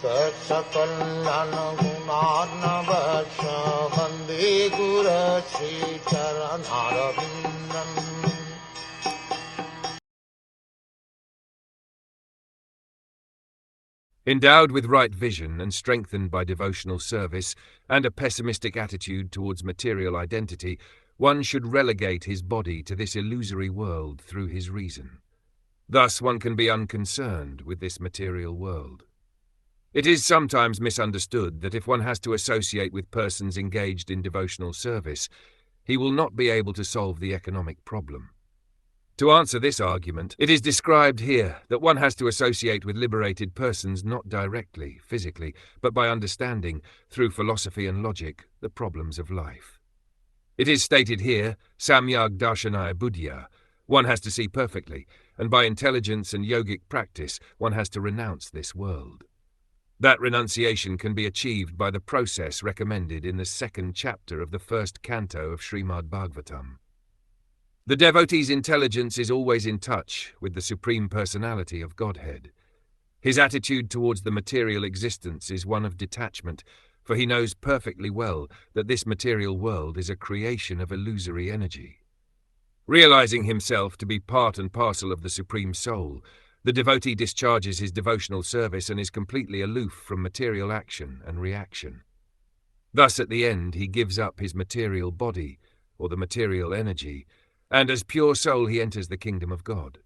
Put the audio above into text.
Sakal Gunaarnavasya Vande Guru Sri Charanarabindam. Endowed with right vision and strengthened by devotional service and a pessimistic attitude towards material identity, one should relegate his body to this illusory world through his reason. Thus one can be unconcerned with this material world. It is sometimes misunderstood that if one has to associate with persons engaged in devotional service, he will not be able to solve the economic problem. To answer this argument, it is described here that one has to associate with liberated persons not directly, physically, but by understanding, through philosophy and logic, the problems of life. It is stated here, Samyag Darshanaya Buddhya, one has to see perfectly, and by intelligence and yogic practice, one has to renounce this world. That renunciation can be achieved by the process recommended in the 2nd chapter of the 1st canto of Srimad Bhagwatam. The devotee's intelligence is always in touch with the Supreme Personality of Godhead. His attitude towards the material existence is one of detachment, for he knows perfectly well that this material world is a creation of illusory energy. Realizing himself to be part and parcel of the Supreme Soul, the devotee discharges his devotional service and is completely aloof from material action and reaction. Thus, at the end, he gives up his material body, or the material energy, and as pure soul he enters the kingdom of God.